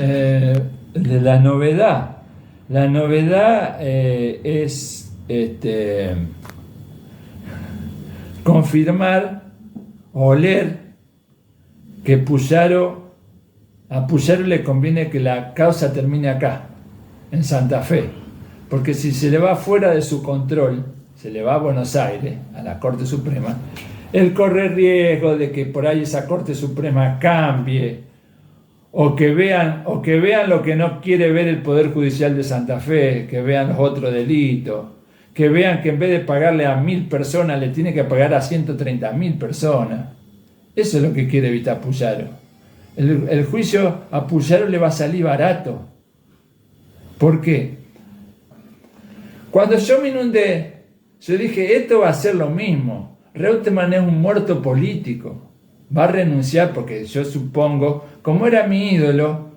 de la novedad. La novedad es confirmar, oler que a Puyaro le conviene que la causa termine acá, en Santa Fe, porque si se le va fuera de su control, se le va a Buenos Aires, a la Corte Suprema, él corre riesgo de que por ahí esa Corte Suprema cambie, o que vean lo que no quiere ver el Poder Judicial de Santa Fe, que vean los otros delitos, que vean que en vez de pagarle a 1.000 personas, le tiene que pagar a 130.000 personas. Eso es lo que quiere evitar Puyaro. El juicio a Puyaro le va a salir barato. ¿Por qué? Cuando yo me inundé, yo dije, esto va a ser lo mismo. Reutemann es un muerto político. Va a renunciar porque yo supongo, como era mi ídolo,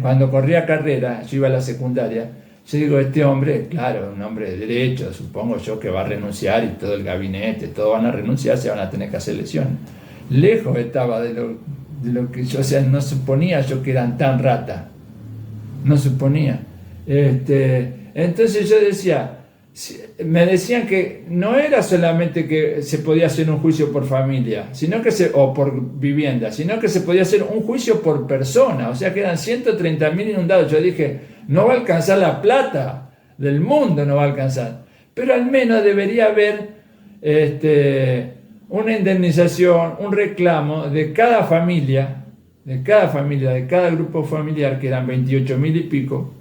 cuando corría carrera, yo iba a la secundaria, yo digo, este hombre, claro, un hombre de derecho, supongo yo que va a renunciar y todo el gabinete, todos van a renunciar, se van a tener que hacer elecciones. Lejos estaba de lo que yo, o sea, no suponía yo que eran tan ratas. No suponía. Entonces yo decía, me decían que no era solamente que se podía hacer un juicio por familia, o por vivienda, sino que se podía hacer un juicio por persona, o sea que eran 130.000 inundados. Yo dije, no va a alcanzar la plata del mundo, no va a alcanzar, pero al menos debería haber una indemnización, un reclamo de cada familia, de cada grupo familiar, que eran 28.000 y pico,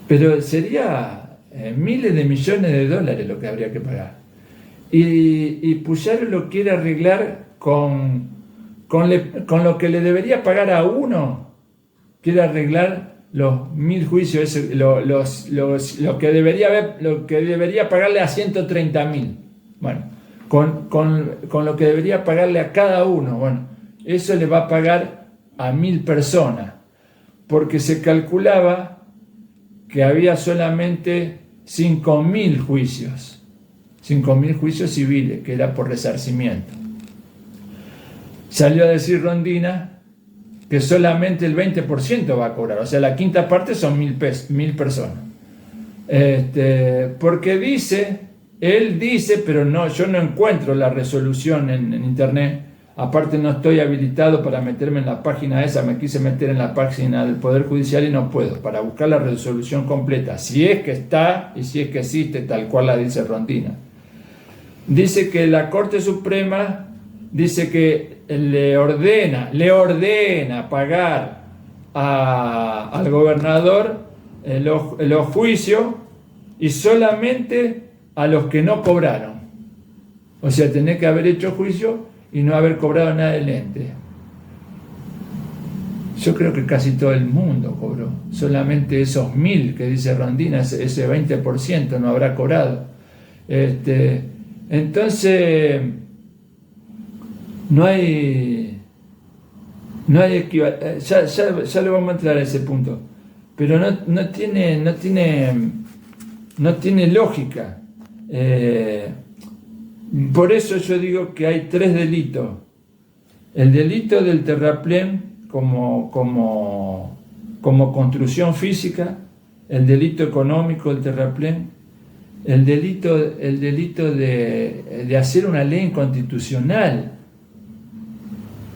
pero sería miles de millones de dólares lo que habría que pagar. Y Puyaro lo quiere arreglar con lo que le debería pagar a uno, quiere arreglar los 1.000 juicios, lo que debería pagarle a 130.000. Bueno, con lo que debería pagarle a cada uno, bueno, eso le va a pagar a 1.000 personas, porque se calculaba que había solamente 5.000 juicios civiles, que era por resarcimiento. Salió a decir Rondina que solamente el 20% va a cobrar, o sea, la quinta parte son 1.000 personas. Porque él dice, pero no, yo no encuentro la resolución en internet. Aparte no estoy habilitado para meterme en la página esa, me quise meter en la página del Poder Judicial y no puedo, para buscar la resolución completa, si es que está y si es que existe, tal cual la dice Rondina. Dice que la Corte Suprema dice que le ordena pagar al gobernador los juicios y solamente a los que no cobraron. O sea, tenés que haber hecho juicio y no haber cobrado nada del ente. Yo creo que casi todo el mundo cobró. Solamente esos 1.000 que dice Rondina, ese 20% no habrá cobrado. Entonces, no hay equivalencia. Ya le vamos a entrar a ese punto. Pero no tiene lógica. Por eso yo digo que hay 3 delitos. El delito del terraplén como construcción física, el delito económico del terraplén, el delito de hacer una ley inconstitucional.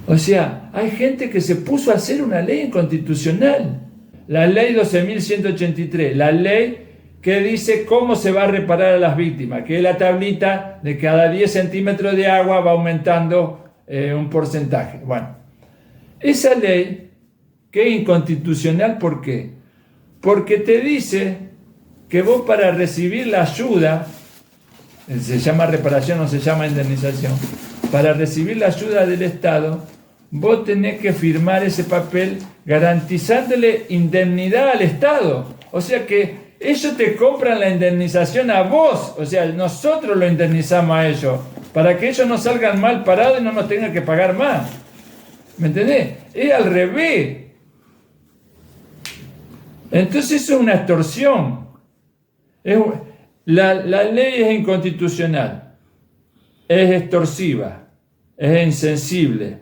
O sea, hay gente que se puso a hacer una ley inconstitucional. La ley 12.183, la ley que dice cómo se va a reparar a las víctimas, que es la tablita de cada 10 centímetros de agua va aumentando un porcentaje. Bueno, esa ley que es inconstitucional, ¿por qué? Porque te dice que vos para recibir la ayuda, se llama reparación o se llama indemnización, para recibir la ayuda del Estado, vos tenés que firmar ese papel garantizándole indemnidad al Estado. O sea que ellos te compran la indemnización a vos, o sea, nosotros lo indemnizamos a ellos, para que ellos no salgan mal parados y no nos tengan que pagar más. ¿Me entendés? Es al revés. Entonces eso es una extorsión. La ley es inconstitucional, es extorsiva, es insensible,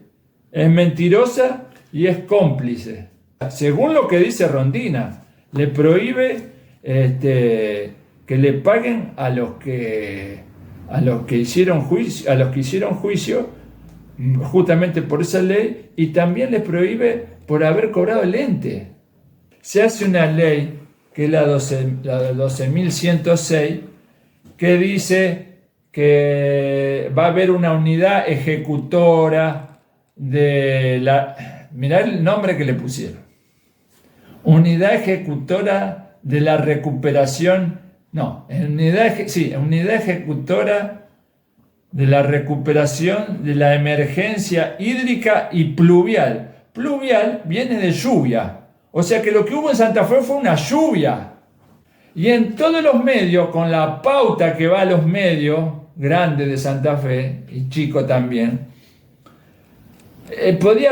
es mentirosa y es cómplice. Según lo que dice Rondina, le prohíbe que le paguen a los que hicieron juicio, justamente por esa ley, y también les prohíbe por haber cobrado el ente. Se hace una ley, que es la 12.106, que dice que va a haber una unidad ejecutora de la... Mirá el nombre que le pusieron. Unidad ejecutora de la recuperación... No, unidad ejecutora de la recuperación de la emergencia hídrica y pluvial. Pluvial viene de lluvia. O sea que lo que hubo en Santa Fe fue una lluvia. Y en todos los medios, con la pauta que va a los medios grandes de Santa Fe, y chico también, yo podía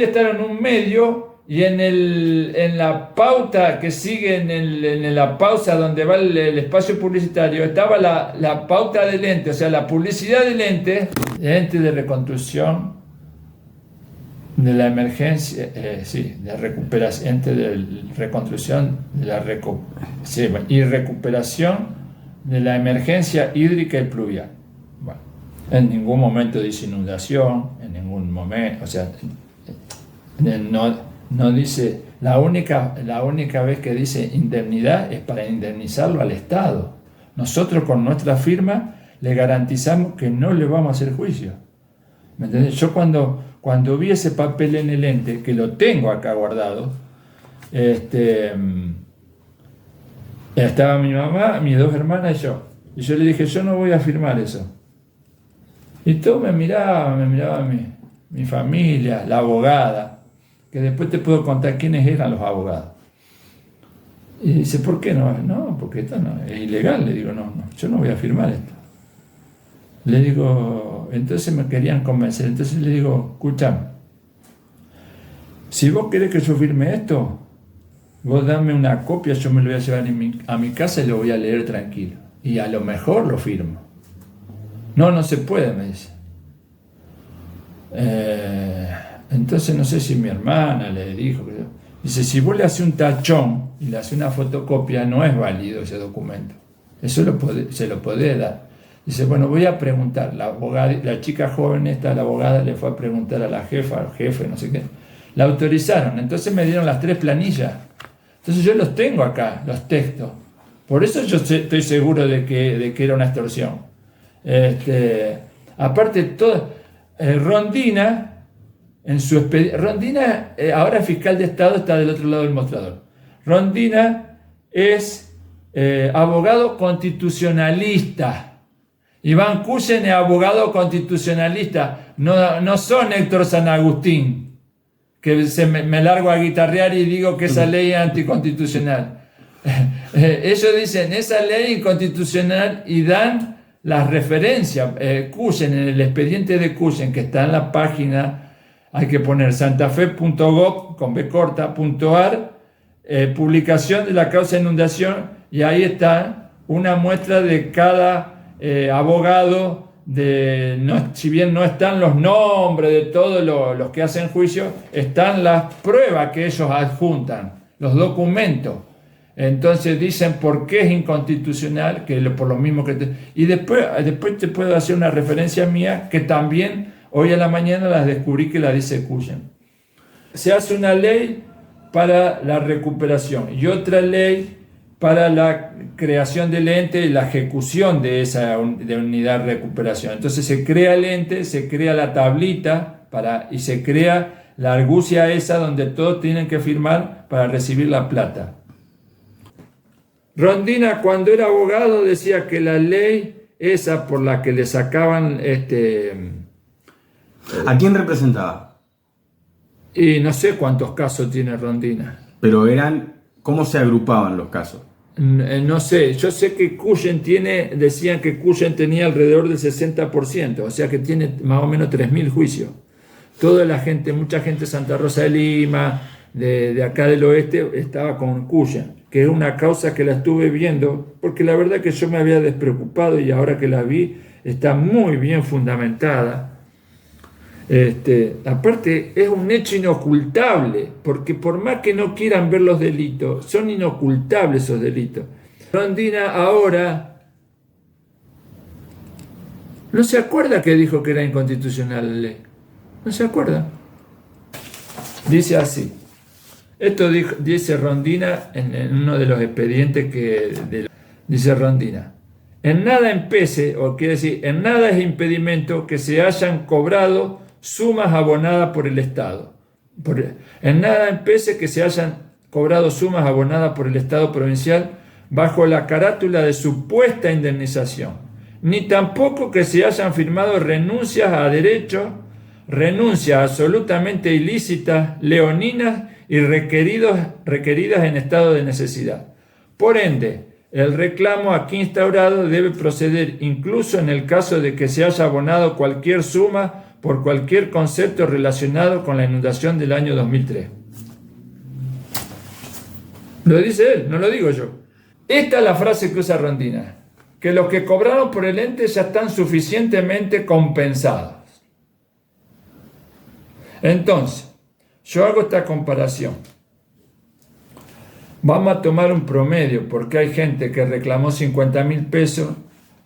estar en un medio y en la pauta que sigue, en la pausa donde va el espacio publicitario, estaba la pauta del ente, o sea, la publicidad del ente de reconstrucción de la emergencia, de recuperación, ente de reconstrucción y recuperación de la emergencia hídrica y pluvial. Bueno, en ningún momento dice inundación, en ningún momento, o sea, no dice, la única vez que dice indemnidad es para indemnizarlo al Estado. Nosotros con nuestra firma le garantizamos que no le vamos a hacer juicio. ¿Me entendés? Yo cuando vi ese papel en el ente, que lo tengo acá guardado, estaba mi mamá, mis dos hermanas y yo. Y yo le dije, yo no voy a firmar eso. Y todos me miraban mi familia, la abogada, que después te puedo contar quiénes eran los abogados. Y dice, ¿por qué no? No, porque esto no, es ilegal. Le digo, no, yo no voy a firmar esto. Le digo, entonces me querían convencer. Entonces le digo, escúchame, si vos querés que yo firme esto, vos dame una copia, yo me lo voy a llevar a mi casa y lo voy a leer tranquilo. Y a lo mejor lo firmo. No se puede, me dice. Entonces no sé si mi hermana le dijo. Dice, si vos le haces un tachón y le haces una fotocopia, no es válido ese documento. Eso se lo podés dar. Dice, bueno, voy a preguntar. La chica joven esta, la abogada, le fue a preguntar a la jefa, al jefe, no sé qué. La autorizaron. Entonces me dieron las 3 planillas. Entonces yo los tengo acá, los textos. Por eso yo estoy seguro de que era una extorsión. Aparte, Rondina, en su Rondina, ahora fiscal de Estado, está del otro lado del mostrador. Rondina es abogado constitucionalista. Iván Cuyen es abogado constitucionalista. No son Héctor San Agustín, que me largo a guitarrear y digo que esa ley es anticonstitucional. Ellos dicen, esa ley es inconstitucional y dan las referencias. Cuyen, en el expediente de Cuyen, que está en la página, hay que poner santafe.gov.ar, publicación de la causa de inundación, y ahí está una muestra de cada abogado, si bien no están los nombres de todos los que hacen juicio, están las pruebas que ellos adjuntan, los documentos. Entonces dicen por qué es inconstitucional, que por lo mismo que y después te puedo hacer una referencia mía que también hoy a la mañana las descubrí que la dice Cuyen. Se hace una ley para la recuperación y otra ley para la creación del ente y la ejecución de esa unidad de recuperación. Entonces se crea el ente, se crea la tablita y se crea la argucia esa donde todos tienen que firmar para recibir la plata. Rondina, cuando era abogado, decía que la ley esa por la que le sacaban ¿A quién representaba? Y no sé cuántos casos tiene Rondina. Pero ¿cómo se agrupaban los casos? No sé, yo sé que Cuyen decían que Cuyen tenía alrededor del 60%, o sea que tiene más o menos 3.000 juicios. Mucha gente de Santa Rosa de Lima, de acá del oeste, estaba con Cuyen, que es una causa que la estuve viendo, porque la verdad que yo me había despreocupado y ahora que la vi está muy bien fundamentada. Aparte es un hecho inocultable, porque por más que no quieran ver los delitos, son inocultables esos delitos. Rondina ahora no se acuerda que dijo que era inconstitucional la ley. No se acuerda. Dice así. Esto dice Rondina en uno de los expedientes dice Rondina. En nada empece, o quiere decir, en nada es impedimento que se hayan cobrado sumas abonadas por el Estado. En nada empece que se hayan cobrado sumas abonadas por el Estado provincial bajo la carátula de supuesta indemnización, ni tampoco que se hayan firmado renuncias a derechos, renuncias absolutamente ilícitas, leoninas y requeridas en estado de necesidad. Por ende, el reclamo aquí instaurado debe proceder incluso en el caso de que se haya abonado cualquier suma por cualquier concepto relacionado con la inundación del año 2003. Lo dice él, no lo digo yo. Esta es la frase que usa Rondina, que los que cobraron por el ente ya están suficientemente compensados. Entonces, yo hago esta comparación. Vamos a tomar un promedio, porque hay gente que reclamó 50.000 pesos,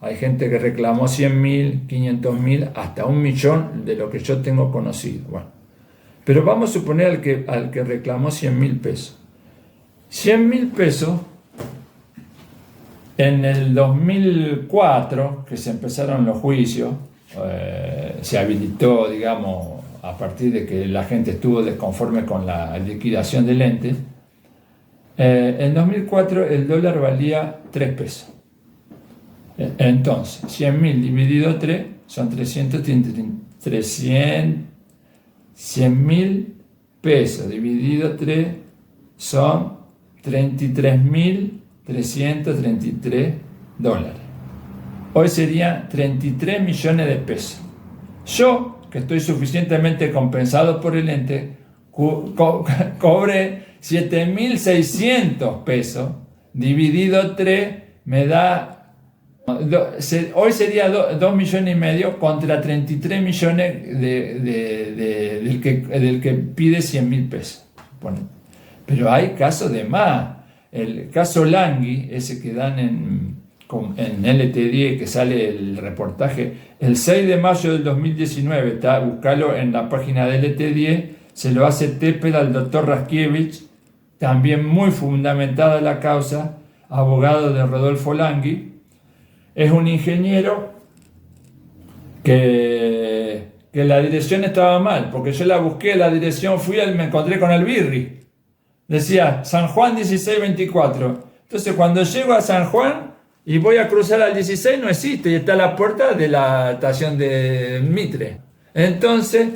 hay gente que reclamó 100.000, 500.000, hasta 1.000.000 de lo que yo tengo conocido. Bueno, pero vamos a suponer al que reclamó 100.000 pesos. 100.000 pesos, en el 2004, que se empezaron los juicios, se habilitó, digamos, a partir de que la gente estuvo desconforme con la liquidación del ente. En 2004 el dólar valía 3 pesos. Entonces, 100.000 dividido 3 son 100.000 pesos dividido 3 son 33.333 dólares. Hoy serían 33 millones de pesos. Yo, que estoy suficientemente compensado por el ente, cobré 7.600 pesos, dividido 3 me da, hoy sería 2 millones y medio contra 33 millones del que pide 100.000 pesos. Bueno, pero hay casos de más. El caso Langui, ese que dan en LT10, que sale el reportaje, el 6 de mayo del 2019, buscalo en la página de LT10, se lo hace Tepel al doctor Raskiewicz, también muy fundamentada la causa, abogado de Rodolfo Langui. Es un ingeniero que la dirección estaba mal, porque yo la busqué, la dirección, fui y me encontré con el Birri. Decía San Juan 1624. Entonces cuando llego a San Juan y voy a cruzar al 16, no existe, y está a la puerta de la estación de Mitre. Entonces,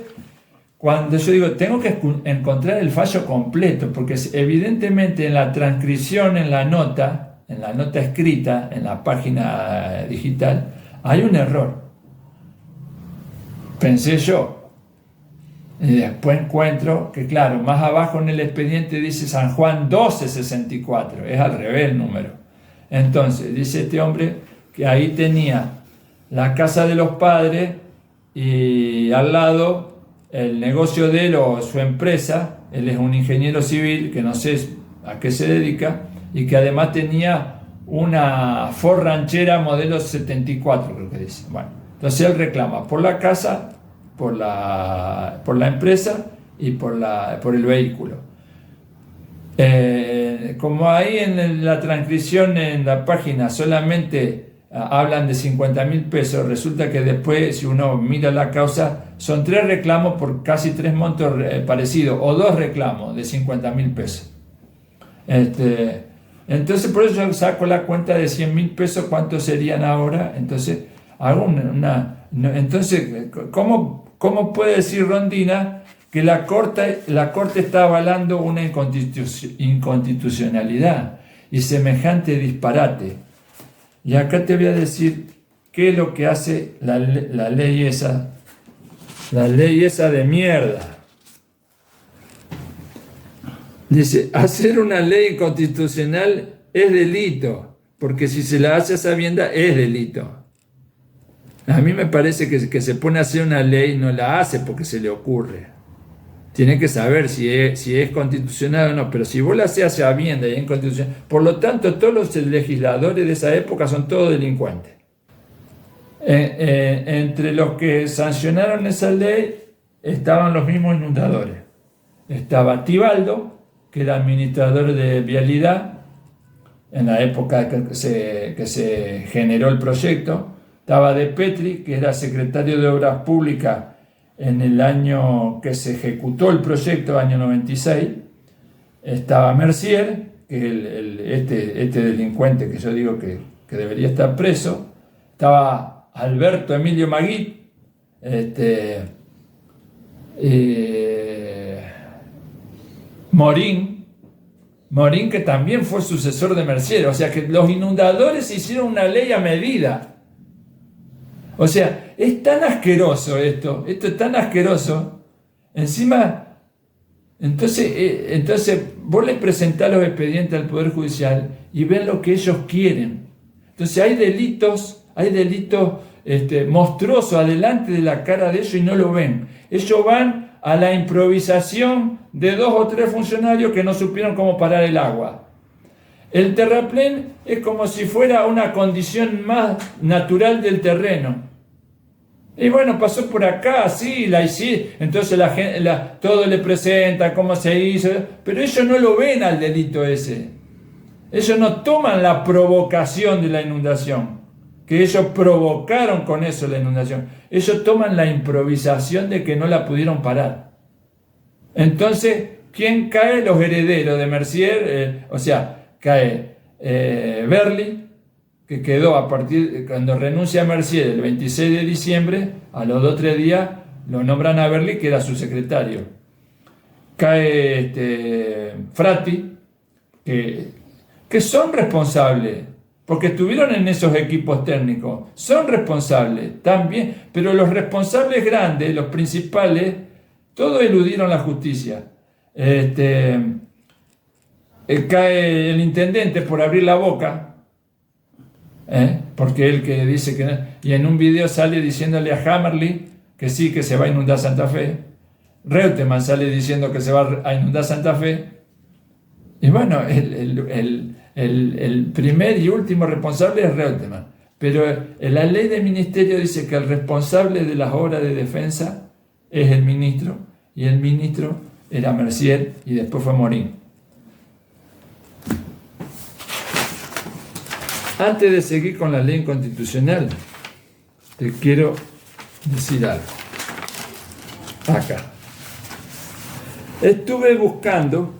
cuando yo digo, tengo que encontrar el fallo completo, porque evidentemente en la transcripción, en la nota escrita, en la página digital, hay un error. Pensé yo. Y después encuentro que, claro, más abajo en el expediente dice San Juan 1264, es al revés el número. Entonces, dice este hombre que ahí tenía la casa de los padres y al lado el negocio de él o su empresa. Él es un ingeniero civil que no sé a qué se dedica y que además tenía una Ford ranchera modelo 74, creo que dice. Bueno, entonces él reclama por la casa, por la empresa y por el vehículo. Como ahí en la transcripción en la página solamente hablan de 50.000 pesos, resulta que después, si uno mira la causa, son 3 reclamos por casi 3 montos parecidos, o 2 reclamos de 50.000 pesos. Entonces, por eso yo saco la cuenta de 100.000 pesos, ¿cuántos serían ahora? Entonces, hago entonces, ¿cómo puede decir Rondina que la Corte está avalando una inconstitucionalidad y semejante disparate? Y acá te voy a decir qué es lo que hace la ley esa de mierda. Dice, hacer una ley inconstitucional es delito, porque si se la hace a sabiendas es delito. A mí me parece que se pone a hacer una ley, no la hace porque se le ocurre. Tiene que saber si es constitucional o no, pero si vos la haces sabiendo y es inconstitucional, por lo tanto todos los legisladores de esa época son todos delincuentes. Entre los que sancionaron esa ley estaban los mismos inundadores. Estaba Tibaldo, que era administrador de vialidad en la época que se generó el proyecto. Estaba De Petri, que era secretario de Obras Públicas en el año que se ejecutó el proyecto, año 96. Estaba Mercier, que es este delincuente que yo digo que debería estar preso. Estaba Alberto Emilio Maguit, Morín, que también fue sucesor de Mercier. O sea que los inundadores hicieron una ley a medida. O sea, es tan asqueroso esto es tan asqueroso. Encima, entonces vos le presentás los expedientes al Poder Judicial y ven lo que ellos quieren. Entonces hay delitos monstruosos adelante de la cara de ellos y no lo ven. Ellos van a la improvisación de 2 o 3 funcionarios que no supieron cómo parar el agua. El terraplén es como si fuera una condición más natural del terreno. Y bueno, pasó por acá, sí, la hiciste. Entonces la gente, todo le presenta cómo se hizo, pero ellos no lo ven al delito ese. Ellos no toman la provocación de la inundación, que ellos provocaron con eso la inundación. Ellos toman la improvisación de que no la pudieron parar. Entonces, ¿quién cae? Los herederos de Mercier, cae Berli, que quedó cuando renuncia a Mercier el 26 de diciembre, a los 2 o 3 días lo nombran a Berli, que era su secretario. Cae Frati, que son responsables, porque estuvieron en esos equipos técnicos, son responsables también, pero los responsables grandes, los principales, todos eludieron la justicia. Cae el intendente por abrir la boca, porque él que dice que no, y en un video sale diciéndole a Hammerly que sí, que se va a inundar Santa Fe. Reutemann sale diciendo que se va a inundar Santa Fe. Y bueno, el primer y último responsable es Reutemann. Pero la ley del ministerio dice que el responsable de las obras de defensa es el ministro, y el ministro era Mercier y después fue Morín. Antes de seguir con la ley inconstitucional, te quiero decir algo. Acá. Estuve buscando,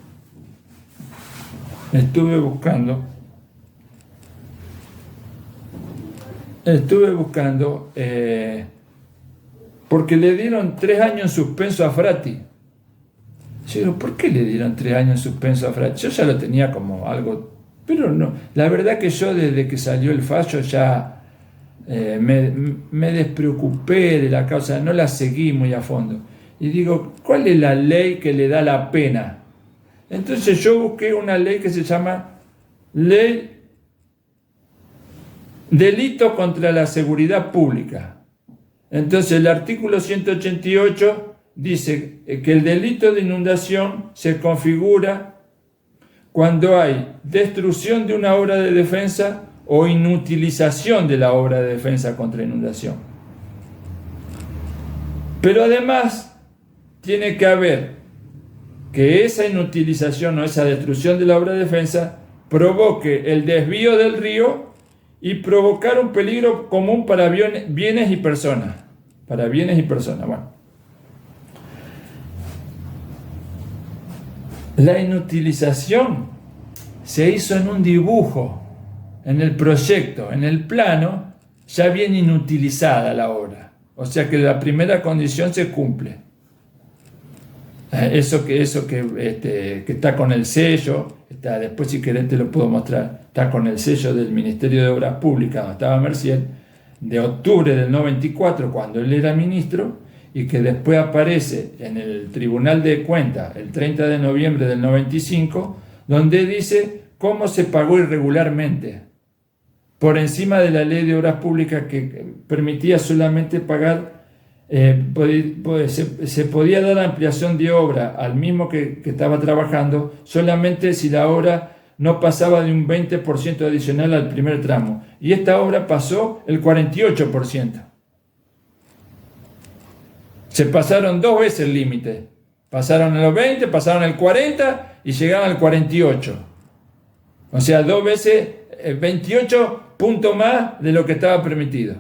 porque le dieron 3 años en suspenso a Frati. Yo digo, ¿por qué le dieron 3 años en suspenso a Frati? Yo ya lo tenía como algo, pero no. La verdad que yo desde que salió el fallo ya me despreocupé de la causa, no la seguí muy a fondo. Y digo, ¿cuál es la ley que le da la pena? Entonces yo busqué una ley que se llama Ley Delito contra la Seguridad Pública. Entonces el artículo 188 dice que el delito de inundación se configura cuando hay destrucción de una obra de defensa o inutilización de la obra de defensa contra inundación. Pero además tiene que haber que esa inutilización o esa destrucción de la obra de defensa provoque el desvío del río y provocar un peligro común para bienes y personas. Para bienes y personas. Bueno. La inutilización se hizo en un dibujo, en el proyecto, en el plano, ya viene inutilizada la obra. O sea que la primera condición se cumple. Eso que está con el sello, después si querés te lo puedo mostrar, está con el sello del Ministerio de Obras Públicas, donde estaba Mercier, de octubre del 94, cuando él era ministro, y que después aparece en el Tribunal de Cuentas el 30 de noviembre del 95, donde dice cómo se pagó irregularmente. por encima de la ley de obras públicas que permitía solamente pagar, se podía dar ampliación de obra al mismo que estaba trabajando solamente si la obra no pasaba de un 20% adicional al primer tramo. Y esta obra pasó el 48%. Se pasaron 2 veces el límite. Pasaron a los 20, pasaron el 40 y llegaron al 48. O sea, 2 veces 28 puntos más de lo que estaba permitido.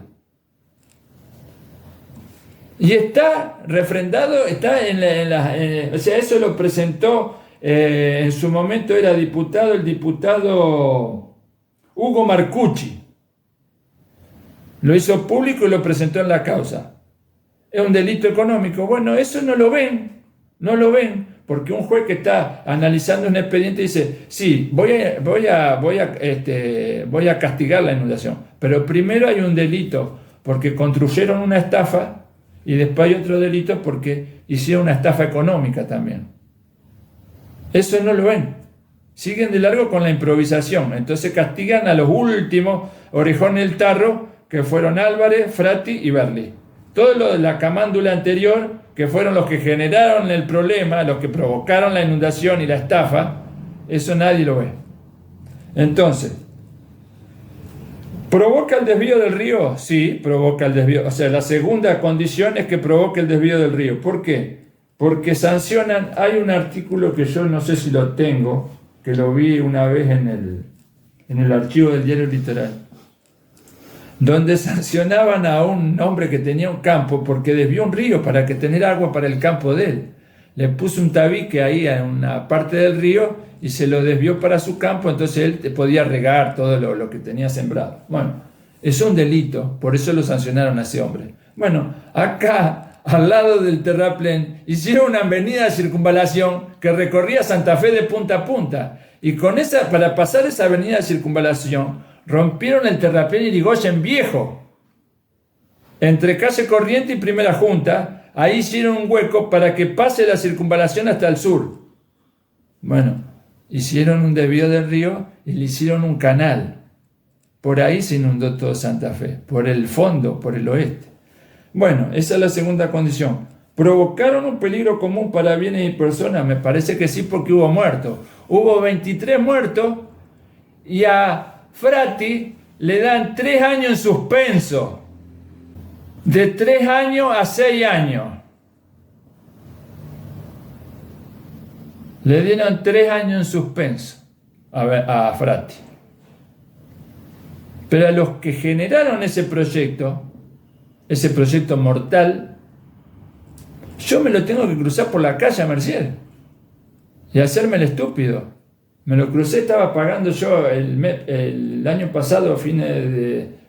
Y está refrendado, está o sea, eso lo presentó, en su momento era diputado, el diputado Hugo Marcucci. Lo hizo público y lo presentó en la causa. Es un delito económico. Bueno, eso no lo ven, porque un juez que está analizando un expediente dice, sí, voy a castigar la inundación, pero primero hay un delito porque construyeron una estafa y después hay otro delito porque hicieron una estafa económica también. Eso no lo ven. Siguen de largo con la improvisación. Entonces castigan a los últimos orejones del tarro, que fueron Álvarez, Frati y Berli. Todo lo de la camándula anterior, que fueron los que generaron el problema, los que provocaron la inundación y la estafa, eso nadie lo ve. Entonces, ¿provoca el desvío del río? Sí, provoca el desvío. O sea, la segunda condición es que provoque el desvío del río. ¿Por qué? Porque sancionan, hay un artículo que yo no sé si lo tengo, que lo vi una vez en el archivo del diario Litoral, donde sancionaban a un hombre que tenía un campo porque desvió un río para que tener agua para el campo de él. Le puso un tabique ahí en una parte del río y se lo desvió para su campo, entonces él podía regar todo lo que tenía sembrado. Bueno, es un delito, por eso lo sancionaron a ese hombre. Bueno, acá, al lado del terraplén, hicieron una avenida de circunvalación que recorría Santa Fe de punta a punta. Y para pasar esa avenida de circunvalación, rompieron el terraplén Irigoyen Viejo. Entre calle Corriente y Primera Junta, ahí hicieron un hueco para que pase la circunvalación hasta el sur. Bueno, hicieron un desvío del río y le hicieron un canal. Por ahí se inundó todo Santa Fe, por el fondo, por el oeste. Bueno, esa es la segunda condición. ¿Provocaron un peligro común para bienes y personas? Me parece que sí, porque hubo muertos. Hubo 23 muertos y a Frati le dan 3 años en suspenso. De 3 años a 6 años. Le dieron 3 años en suspenso a Frati. Pero a los que generaron ese proyecto mortal, yo me lo tengo que cruzar por la calle a Mercier y hacerme el estúpido. Me lo crucé, estaba pagando yo el año pasado, fines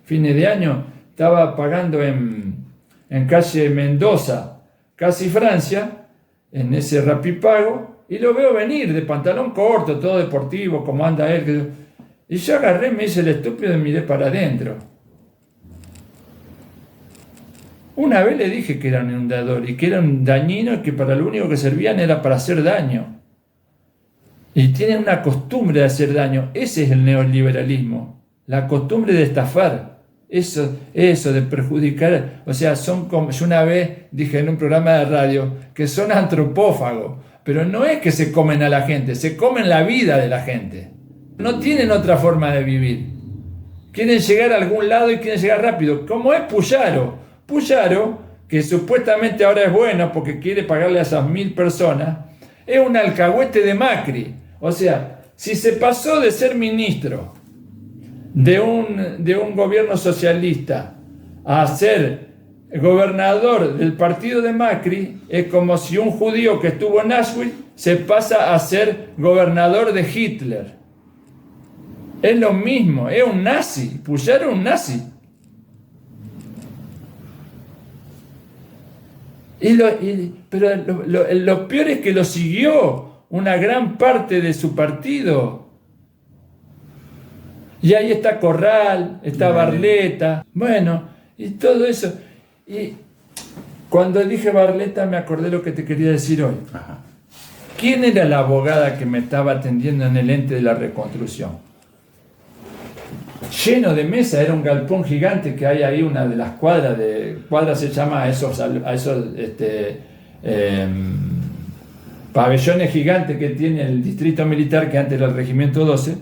de año, estaba pagando en calle Mendoza, casi Francia, en ese Rapipago, y lo veo venir de pantalón corto, todo deportivo, como anda él. Y yo agarré, me hice el estúpido y miré para adentro. Una vez le dije que era un inundador y que era un dañino y que para lo único que servían era para hacer daño. Y tienen una costumbre de hacer daño. Ese es el neoliberalismo. La costumbre de estafar. Eso de perjudicar. O sea, son como... Yo una vez dije en un programa de radio que son antropófagos. Pero no es que se comen a la gente, se comen la vida de la gente. No tienen otra forma de vivir. Quieren llegar a algún lado y quieren llegar rápido. Como es Puyaro. Puyaro, que supuestamente ahora es bueno porque quiere pagarle a esas 1000 personas, es un alcahuete de Macri. O sea, si se pasó de ser ministro de un gobierno socialista a ser gobernador del partido de Macri, es como si un judío que estuvo en Auschwitz se pasa a ser gobernador de Hitler. Es lo mismo, es un nazi. Puyaro es un nazi. Pero lo peor es que lo siguió una gran parte de su partido. Y ahí está Corral, está Barletta, bueno, y todo eso. Y cuando dije Barletta me acordé lo que te quería decir hoy. Ajá. ¿Quién era la abogada que me estaba atendiendo en el ente de la reconstrucción? lleno de mesas, era un galpón gigante que hay ahí, una de las cuadras se llama a esos pabellones gigantes que tiene el distrito militar, que antes era el regimiento 12,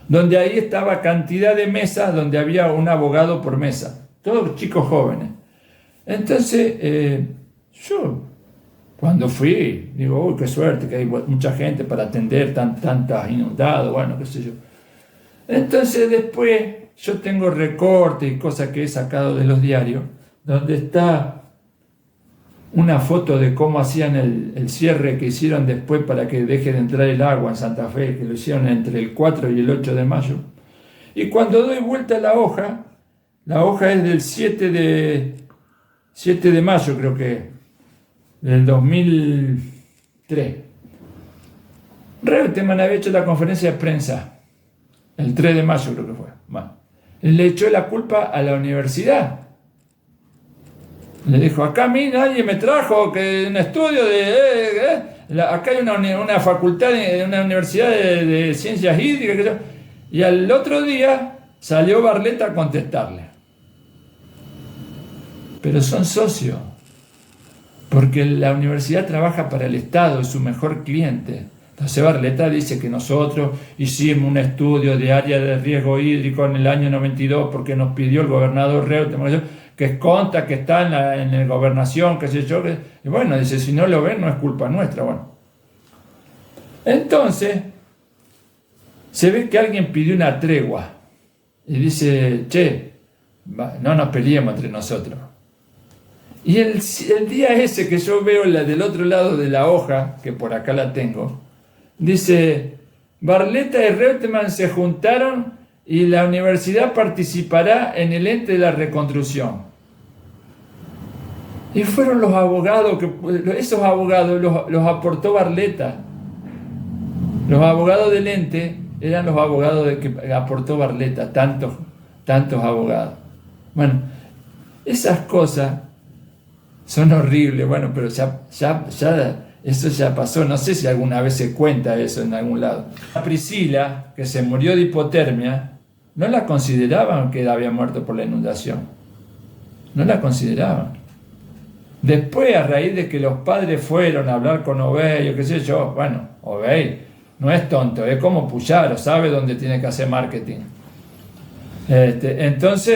donde ahí estaba cantidad de mesas, donde había un abogado por mesa, todos chicos jóvenes. Entonces, yo cuando fui, digo, uy, qué suerte, que hay mucha gente para atender, tantas inundados, bueno, qué sé yo. Entonces después yo tengo recortes y cosas que he sacado de los diarios, donde está una foto de cómo hacían el cierre que hicieron después para que deje de entrar el agua en Santa Fe, que lo hicieron entre el 4 y el 8 de mayo. Y cuando doy vuelta a la hoja es del 7 de mayo, creo que, del 2003. Reutemann había hecho la conferencia de prensa, el 3 de mayo creo que fue. Bueno, le echó la culpa a la universidad. Le dijo, acá a mí nadie me trajo que un estudio acá hay una facultad, una universidad de ciencias hídricas. Y al otro día salió Barletta a contestarle. Pero son socios, porque la universidad trabaja para el Estado, es su mejor cliente. Entonces Barletta dice que nosotros hicimos un estudio de área de riesgo hídrico en el año 92 porque nos pidió el gobernador Reutemann, que consta que está en la gobernación, qué sé yo. Y bueno, dice, si no lo ven no es culpa nuestra. Bueno, entonces se ve que alguien pidió una tregua y dice, che, no nos peleemos entre nosotros. Y el día ese que yo veo del otro lado de la hoja, que por acá la tengo, dice, Barletta y Reutemann se juntaron y la universidad participará en el ente de la reconstrucción. Y fueron los abogados, esos abogados los aportó Barletta. Los abogados del ente eran los abogados que aportó Barletta, tantos abogados. Bueno, esas cosas son horribles, bueno, pero ya eso ya pasó, no sé si alguna vez se cuenta eso en algún lado. A Priscila, que se murió de hipotermia, no la consideraban que había muerto por la inundación, no la consideraban. Después, a raíz de que los padres fueron a hablar con Obey, o qué sé yo, bueno, Obey no es tonto, es como Puyaro, sabe dónde tiene que hacer marketing. Entonces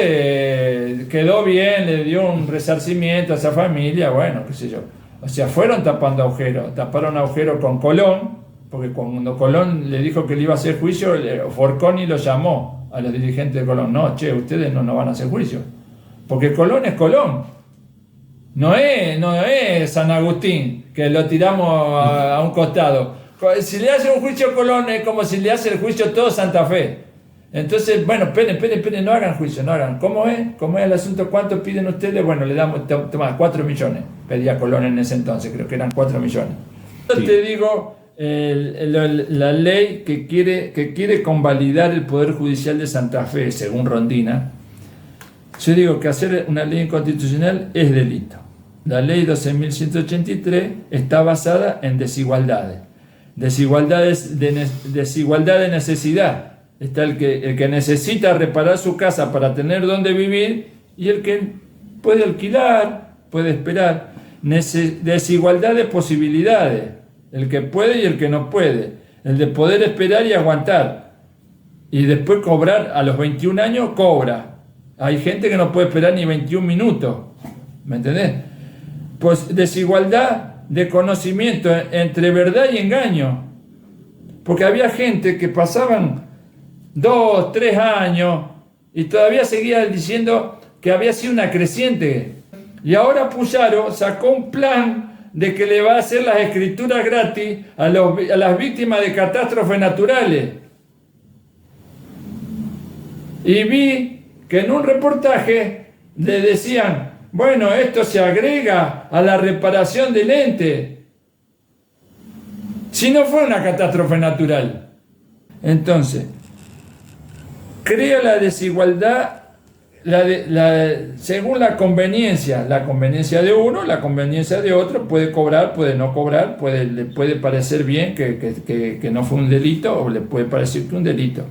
quedó bien, le dio un resarcimiento a esa familia, bueno, qué sé yo. O sea, fueron tapando agujeros, taparon agujeros con Colón, porque cuando Colón le dijo que le iba a hacer juicio, Forconi lo llamó a los dirigentes de Colón. No, che, ustedes no van a hacer juicio, porque Colón es Colón. No es San Agustín, que lo tiramos a un costado. Si le hace un juicio a Colón es como si le hace el juicio todo Santa Fe. Entonces, bueno, esperen, no hagan juicio, no hagan. ¿Cómo es el asunto? ¿Cuánto piden ustedes? Bueno, le damos, toma, 4 millones. Pedía Colón en ese entonces, creo que eran 4 millones. Yo te digo, la ley que quiere convalidar el Poder Judicial de Santa Fe, según Rondina, yo digo que hacer una ley inconstitucional es delito. La ley 12.183 está basada en desigualdades. Desigualdad de necesidad. Está el que necesita reparar su casa para tener donde vivir y el que puede alquilar, puede esperar. Desigualdad de posibilidades. El que puede y el que no puede. El de poder esperar y aguantar. Y después cobrar, a los 21 años cobra. Hay gente que no puede esperar ni 21 minutos. ¿Me entendés? Pues desigualdad de conocimiento entre verdad y engaño. Porque había gente que pasaban 2, 3 años y todavía seguía diciendo que había sido una creciente. Y ahora Puyaro sacó un plan de que le va a hacer las escrituras gratis a las víctimas de catástrofes naturales. Y vi que en un reportaje le decían, bueno, esto se agrega a la reparación del ente. Si no fue una catástrofe natural. Entonces, crea la desigualdad según la conveniencia de uno, la conveniencia de otro, puede cobrar, puede no cobrar, le puede parecer bien que no fue un delito o le puede parecer que un delito.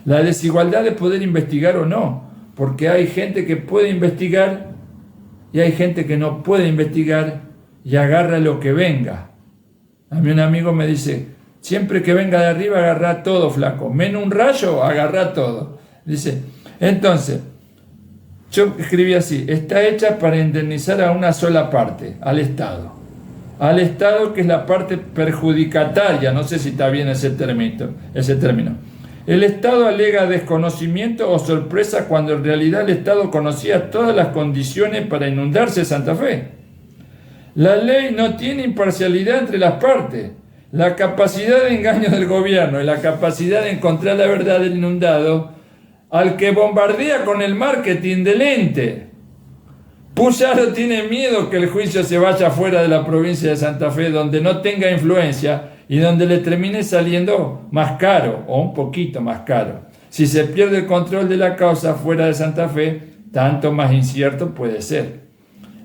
La desigualdad de poder investigar o no, porque hay gente que puede investigar y hay gente que no puede investigar y agarra lo que venga. A mí un amigo me dice, siempre que venga de arriba agarra todo, flaco, menos un rayo, agarra todo. Dice, entonces, yo escribí así, está hecha para indemnizar a una sola parte, al Estado. Al Estado, que es la parte perjudicataria, no sé si está bien ese término. El Estado alega desconocimiento o sorpresa cuando en realidad el Estado conocía todas las condiciones para inundarse Santa Fe. La ley no tiene imparcialidad entre las partes. La capacidad de engaño del gobierno y la capacidad de encontrar la verdad del inundado al que bombardea con el marketing del ente. Puyaro tiene miedo que el juicio se vaya fuera de la provincia de Santa Fe, donde no tenga influencia y donde le termine saliendo más caro o un poquito más caro. Si se pierde el control de la causa fuera de Santa Fe, tanto más incierto puede ser.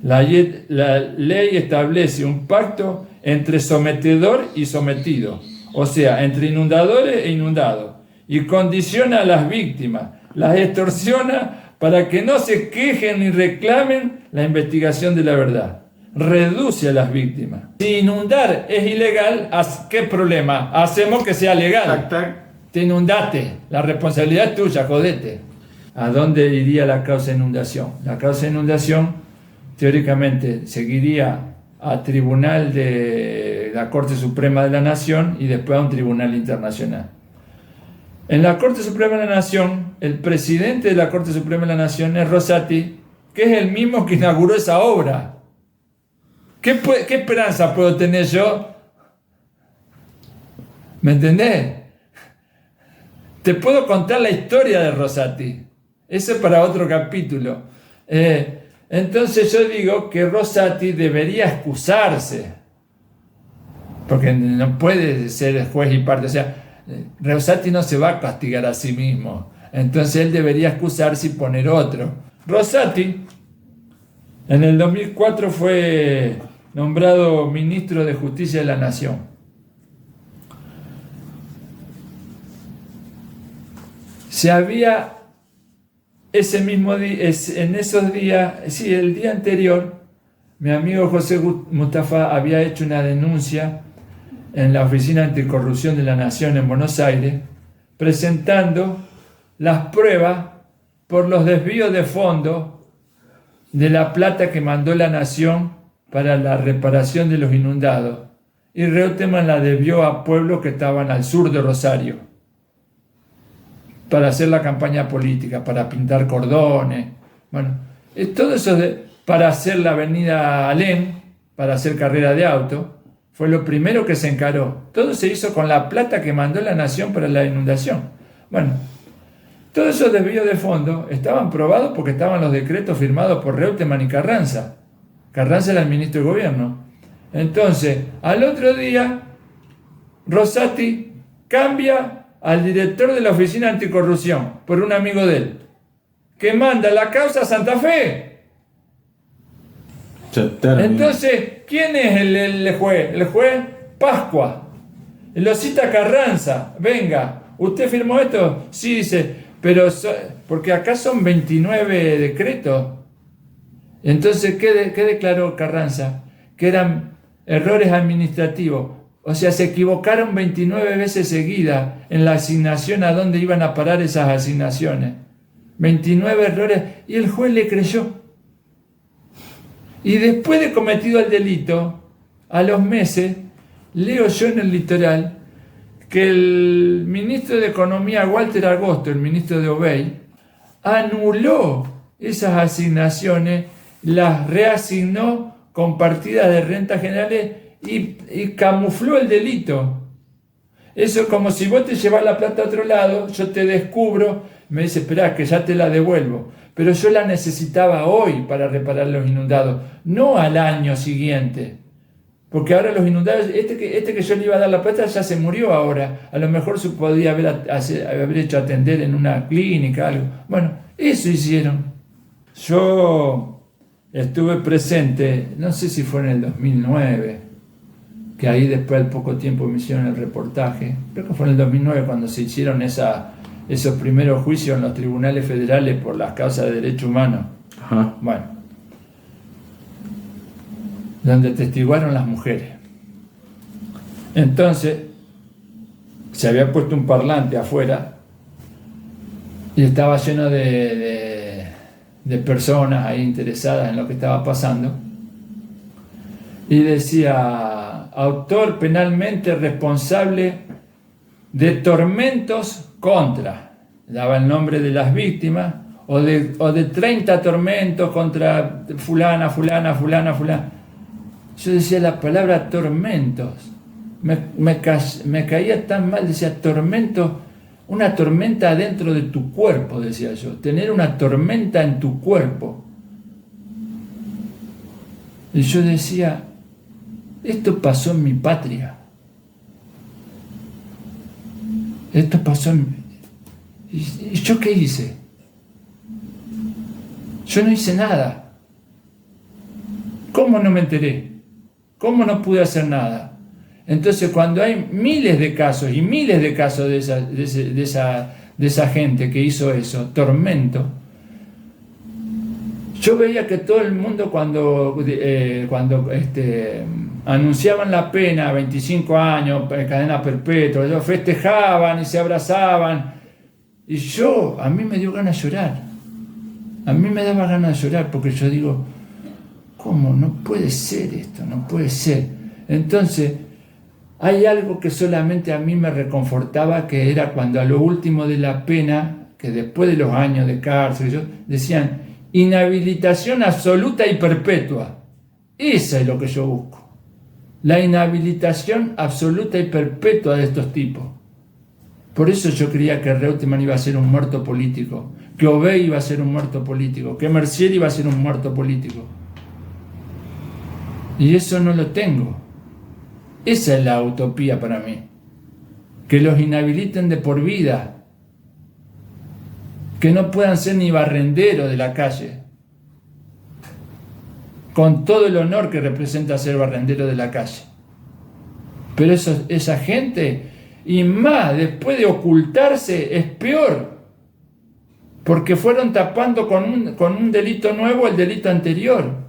La ley establece un pacto entre sometedor y sometido, o sea, entre inundadores e inundados, y condiciona a las víctimas, las extorsiona para que no se quejen ni reclamen la investigación de la verdad. Reduce a las víctimas. Si inundar es ilegal, ¿qué problema? Hacemos que sea legal. Tac, tac. Te inundaste, la responsabilidad es tuya, jodete. ¿A dónde iría la causa de inundación? La causa de inundación, teóricamente, seguiría a tribunal de la Corte Suprema de la Nación y después a un tribunal internacional. En la Corte Suprema de la Nación, el presidente de la Corte Suprema de la Nación es Rosati, que es el mismo que inauguró esa obra. ¿Qué esperanza puedo tener yo? ¿Me entendés? Te puedo contar la historia de Rosati. Eso es para otro capítulo. Entonces yo digo que Rosati debería excusarse. Porque no puede ser juez y parte. O sea, Rosati no se va a castigar a sí mismo. Entonces él debería excusarse y poner otro. Rosati en el 2004 fue nombrado ministro de Justicia de la Nación. Se había ese mismo día, en esos días, sí, el día anterior, mi amigo José Mustafa había hecho una denuncia en la Oficina Anticorrupción de la Nación en Buenos Aires, presentando las pruebas por los desvíos de fondos de la plata que mandó la Nación para la reparación de los inundados. Y Reutemann la debió a pueblos que estaban al sur de Rosario, para hacer la campaña política, para pintar cordones. Bueno, todo eso para hacer la avenida Alem, para hacer carrera de auto, fue lo primero que se encaró. Todo se hizo con la plata que mandó la Nación para la inundación. Bueno, todos esos desvíos de fondo estaban probados porque estaban los decretos firmados por Reutemann y Carranza. Carranza era el ministro de gobierno. Entonces, al otro día, Rosati cambia al director de la Oficina Anticorrupción por un amigo de él, que manda la causa a Santa Fe. Entonces, ¿quién es el juez? El juez Pascua. Lo cita Carranza. Venga, ¿usted firmó esto? Sí, dice, pero porque acá son 29 decretos. Entonces, ¿qué declaró Carranza? Que eran errores administrativos. O sea, se equivocaron 29 veces seguidas en la asignación a dónde iban a parar esas asignaciones. 29 errores, y el juez le creyó. Y después de cometido el delito, a los meses, leo yo en el Litoral que el ministro de Economía, Walter Agosto, el ministro de Obey, anuló esas asignaciones, las reasignó con partidas de rentas generales y camufló el delito. Eso es como si vos te llevas la plata a otro lado, yo te descubro, me dice, esperá, que ya te la devuelvo. Pero yo la necesitaba hoy para reparar los inundados, no al año siguiente. Porque ahora los inundados, este que yo le iba a dar la plata ya se murió ahora. A lo mejor se podía haber hecho atender en una clínica, algo. Bueno, eso hicieron. Yo estuve presente, no sé si fue en el 2009, que ahí después al poco tiempo me hicieron el reportaje. Creo que fue en el 2009 cuando se hicieron esos primeros juicios en los tribunales federales por las causas de derechos humanos. Ajá. Bueno, donde testiguaron las mujeres. Entonces, se había puesto un parlante afuera y estaba lleno de personas ahí interesadas en lo que estaba pasando. Y decía, autor penalmente responsable de tormentos contra, daba el nombre de las víctimas, o de 30 tormentos contra fulana. Yo decía la palabra tormentos, me caía tan mal, decía tormentos, una tormenta dentro de tu cuerpo, decía yo, tener una tormenta en tu cuerpo. Y yo decía, esto pasó en mi patria. Esto pasó en... ¿Y yo qué hice? Yo no hice nada. ¿Cómo no me enteré? ¿Cómo no pude hacer nada? Entonces, cuando hay miles de casos y miles de casos de esa gente que hizo eso, tormento, yo veía que todo el mundo cuando anunciaban la pena, 25 años, cadena perpetua, ellos festejaban y se abrazaban, y a mí me dio ganas de llorar. A mí me daba ganas de llorar porque yo digo, ¿cómo? No puede ser esto, no puede ser. Entonces, hay algo que solamente a mí me reconfortaba, que era cuando a lo último de la pena, que después de los años de cárcel, decían, inhabilitación absoluta y perpetua. Esa es lo que yo busco. La inhabilitación absoluta y perpetua de estos tipos. Por eso yo creía que Reutemann iba a ser un muerto político, que Obey iba a ser un muerto político, que Mercier iba a ser un muerto político. Y eso no lo tengo. Esa es la utopía para mí. Que los inhabiliten de por vida. Que no puedan ser ni barrenderos de la calle. Con todo el honor que representa ser barrendero de la calle. Pero esa gente, y más, después de ocultarse, es peor. Porque fueron tapando con un delito nuevo el delito anterior.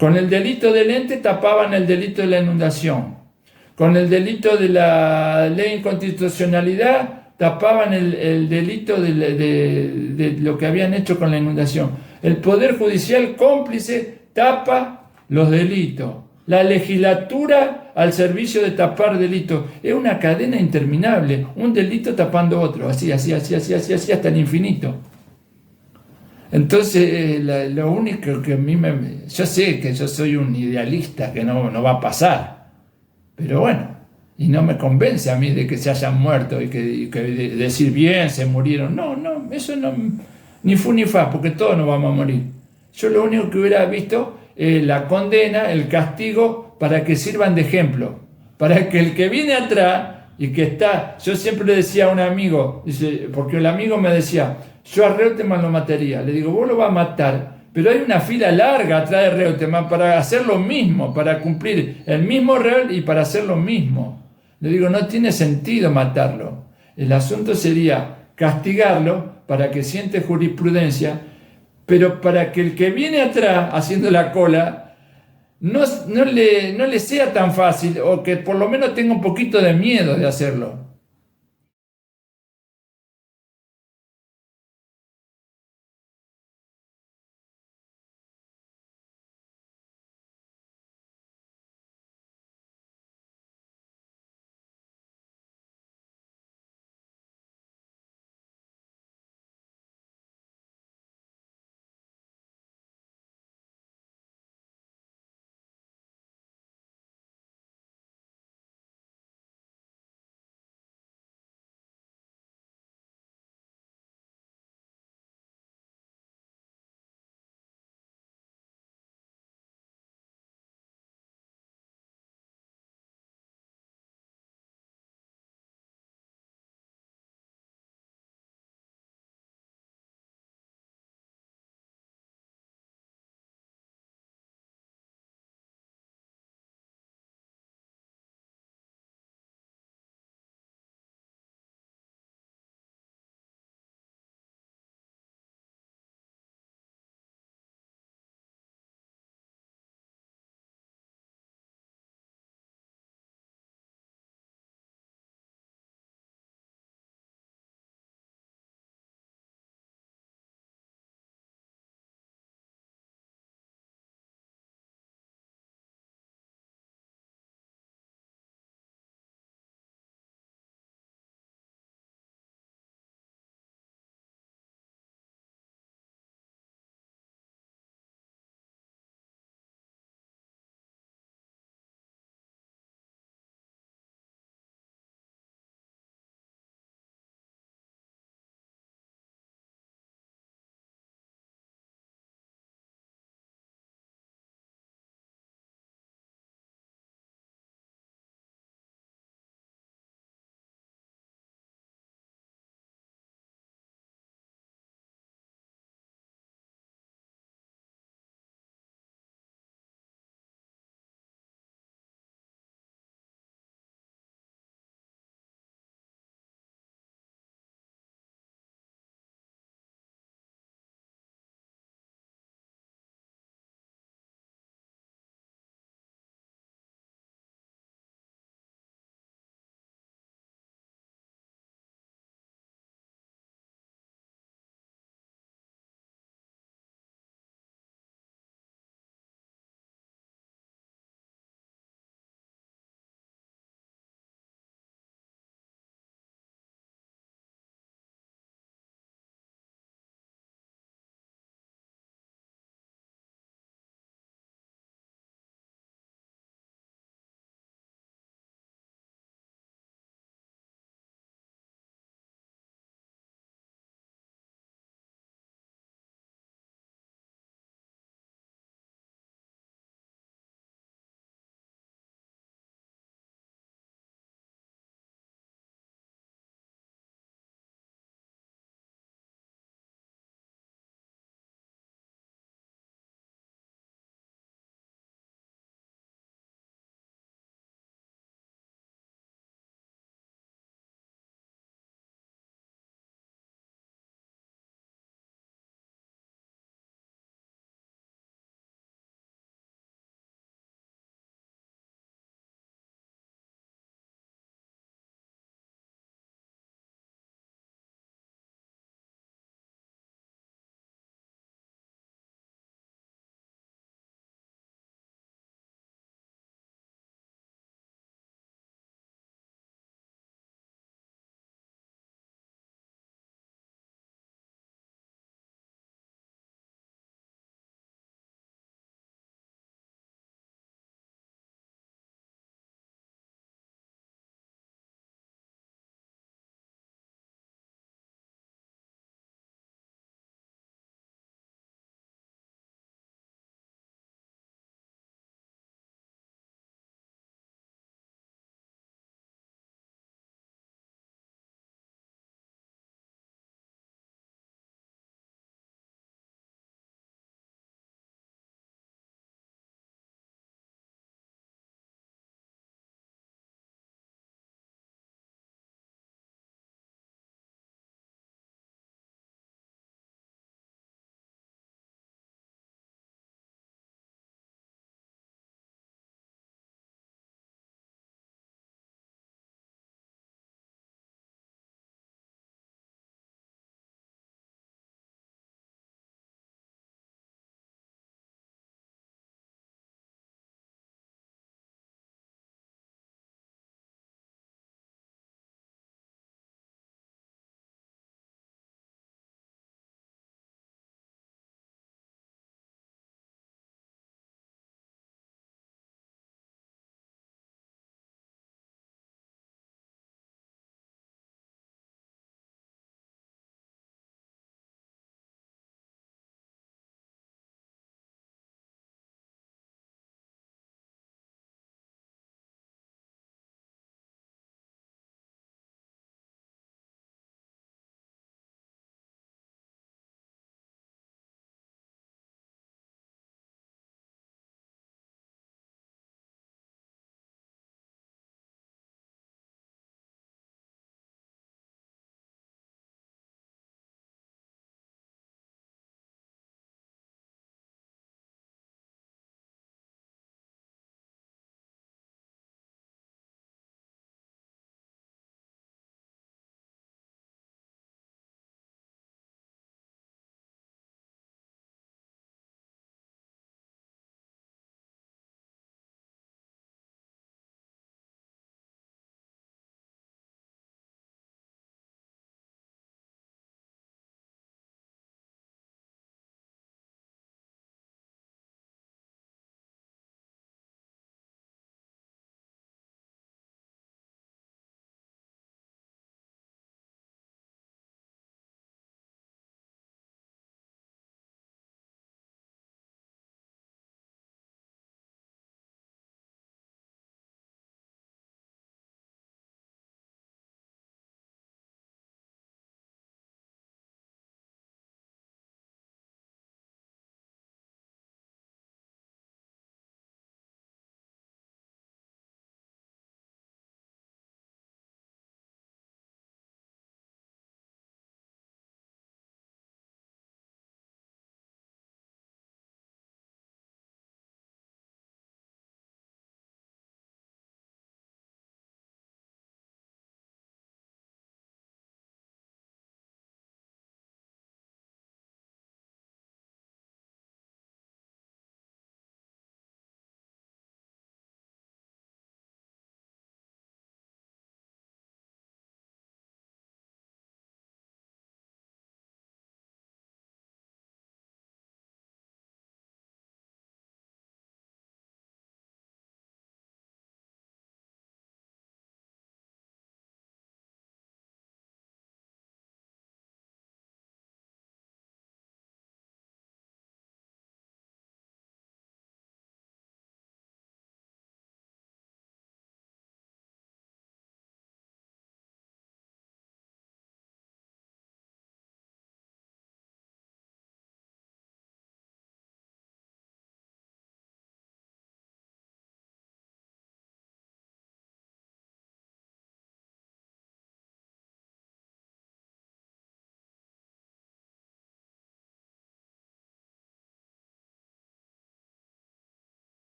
Con el delito del ente tapaban el delito de la inundación. Con el delito de la ley de inconstitucionalidad tapaban el delito de lo que habían hecho con la inundación. El Poder Judicial cómplice tapa los delitos. La legislatura al servicio de tapar delitos. Es una cadena interminable. Un delito tapando otro. Así, hasta el infinito. Entonces, lo único que a mí yo sé que yo soy un idealista, que no va a pasar, pero bueno, y no me convence a mí de que se hayan muerto y que decir bien, se murieron. No, eso no, ni fu ni fa, porque todos nos vamos a morir. Yo lo único que hubiera visto es la condena, el castigo, para que sirvan de ejemplo, para que el que viene atrás y que está, yo siempre le decía a un amigo, porque el amigo me decía, yo a Reutemann lo mataría. Le digo, vos lo vas a matar, pero hay una fila larga atrás de Reutemann para hacer lo mismo, para cumplir el mismo rol y para hacer lo mismo. Le digo, no tiene sentido matarlo. El asunto sería castigarlo para que siente jurisprudencia, pero para que el que viene atrás haciendo la cola no le sea tan fácil, o que por lo menos tenga un poquito de miedo de hacerlo.